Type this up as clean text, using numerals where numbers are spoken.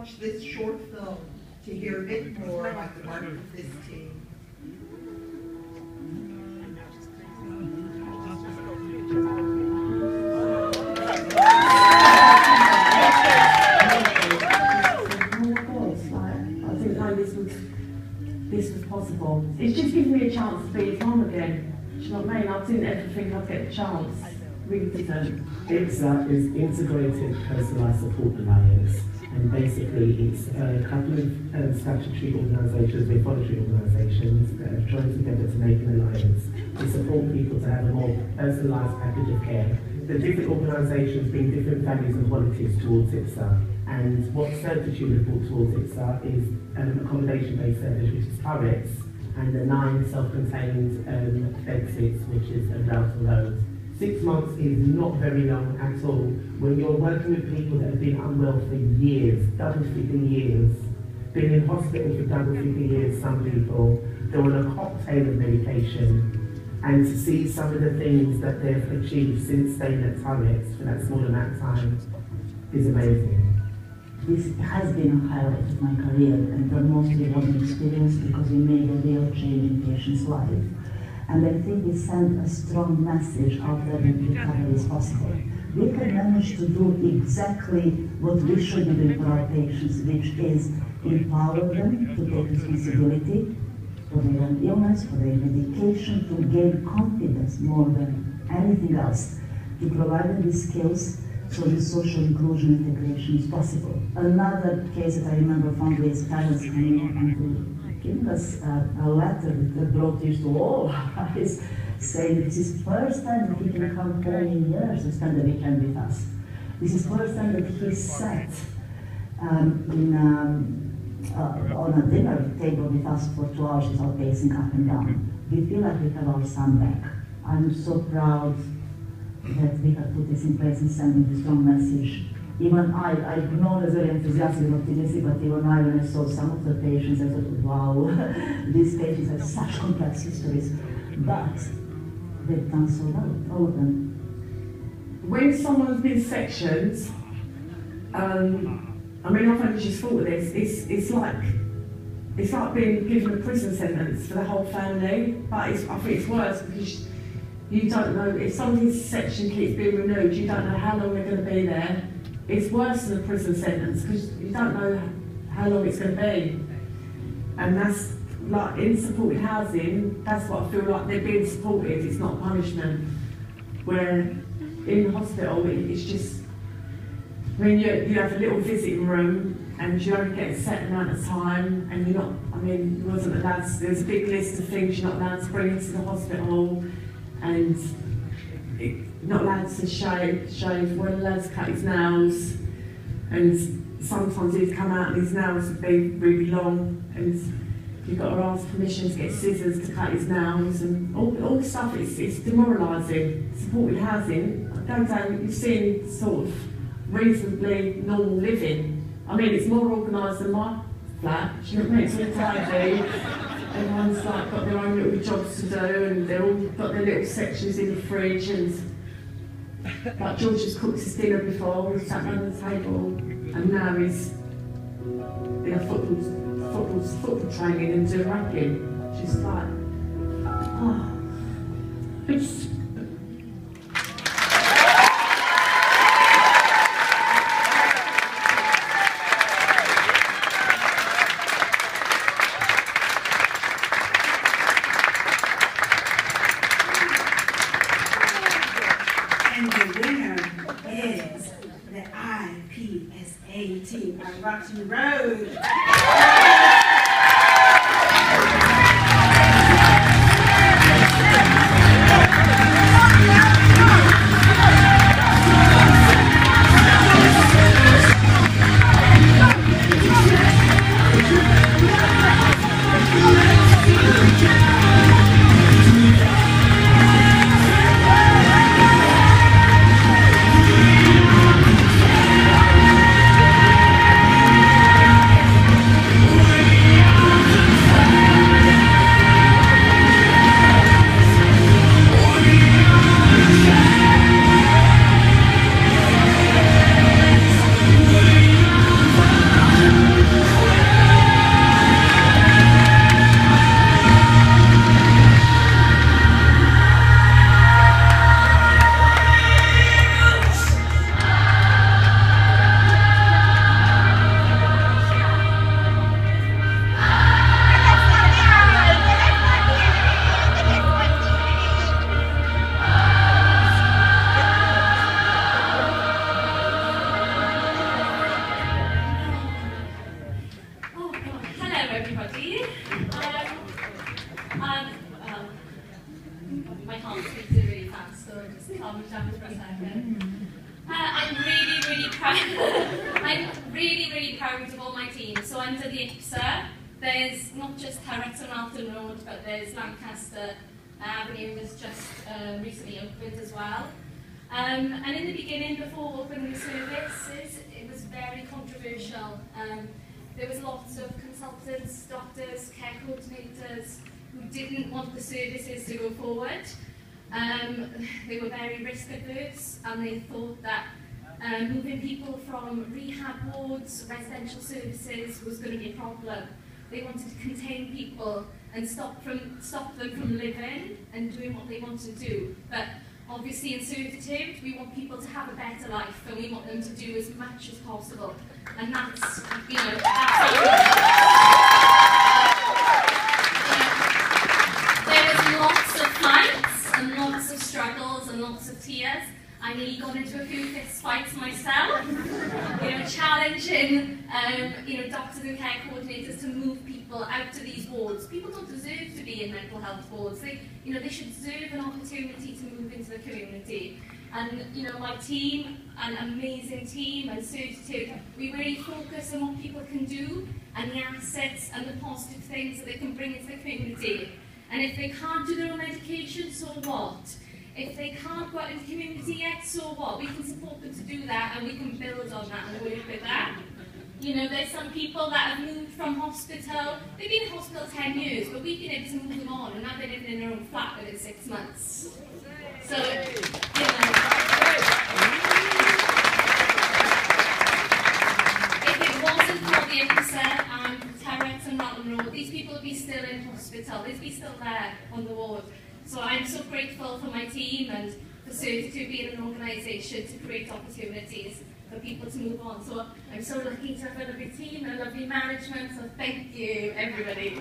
watch this short film to hear a bit more about the work of this team. This was possible. It's just given me a chance to be his mum again. Do you know what I mean? I didn't ever think I'd get a chance. Really didn't. IPSA is Integrated Personalised Support Alliance, and basically it's a couple of statutory organisations, voluntary organisations that have joined together to make an alliance to support people to have a more personalised package of care. The different organisations bring different values and qualities towards IPSA, and what Certitude have brought towards IPSA is accommodation-based service, which is turrets, and the 9 self-contained bed sits, which is a Router Road. 6 months is not very long at all. When you're working with people that have been unwell for years, double-figure years, been in hospital for double-figure years, some people, they're on a cocktail of medication, and to see some of the things that they've achieved since staying at turrets for that small amount of time is amazing. This has been a highlight of my career and the most rewarding experience because we made a real change in patients' lives. And I think we send a strong message out there that recovery is possible. We can manage to do exactly what we should be doing for our patients, which is empower them to take responsibility for their own illness, for their medication, to gain confidence more than anything else, to provide them with skills so the social inclusion integration is possible. Another case that I remember fondly is parents coming up and giving us a letter that brought tears to all eyes, saying this is the first time that he can come home in years and spend the weekend with us. This is the first time that he sat on a dinner table with us for 2 hours without pacing up and down. We feel like we have our son back. I'm so proud that we have put this in place and sending the strong message. Even I've known as very enthusiastic and optimistic, but even when I saw some of the patients, I thought, wow, these patients have such complex histories. But they've done so well, all of them. When someone's been sectioned, I mean, I've only just thought of this, it's like being given a prison sentence for the whole family, but I think it's worse because you don't know, if somebody's section keeps being renewed, you don't know how long they're going to be there. It's worse than a prison sentence because you don't know how long it's going to be. And that's like in supported housing, that's what I feel like they're being supported, it's not punishment. Where in hospital, it's just, I mean, you have a little visiting room and you only get a set amount of time and you're not, I mean, you wasn't allowed, there's a big list of things you're not allowed to bring into the hospital. And not allowed to shave, weren't allowed to cut his nails, and sometimes he'd come out and his nails would be really long, and you've got to ask permission to get scissors to cut his nails, and all the stuff, it's demoralising. Supported housing, go down, you've seen sort of reasonably normal living. I mean, it's more organised than my flat, do you know what I mean? It's all tidy. Everyone's like got their own little jobs to do, and they're all got their little sections in the fridge. And like George just cooked his dinner before, we sat around the table, and now he's in a football training and doing rugby. Just like, oh, it's. Road. really proud of all my team. So under the IPSA, there's not just Howrett and Alton Road, but there's Lancaster Avenue was just recently opened as well. And in the beginning, before opening the services, it was very controversial. There was lots of consultants, doctors, care coordinators who didn't want the services to go forward. They were very risk averse, and they thought that moving people from rehab wards, residential services was going to be a problem. They wanted to contain people and stop them from living and doing what they want to do. But obviously in Certitude, we want people to have a better life, and we want them to do as much as possible. And that's, you know, there was lots of fights and lots of struggles and lots of tears. I nearly got into a few fist fights myself, you know, challenging, you know, doctors and care coordinators to move people out to these wards. People don't deserve to be in mental health wards. They, you know, they should deserve an opportunity to move into the community. And, you know, my team, an amazing team, and Certitude, we really focus on what people can do and the assets and the positive things that they can bring into the community. And if they can't do their own medication, so what? If they can't go out in the community yet, so what? We can support them to do that, and we can build on that and work with that. You know, there's some people that have moved from hospital. They've been in hospital 10 years, but we've been able to move them on, and now they're living in their own flat within 6 months. So, you know, if it wasn't for the IPSA and Howrett and Alton Road, these people would be still in hospital. They'd be still there on the ward. So I'm so grateful for my team and for Certitude being an organisation to create opportunities for people to move on. So I'm so lucky to have a lovely team and a lovely management, so thank you, everybody.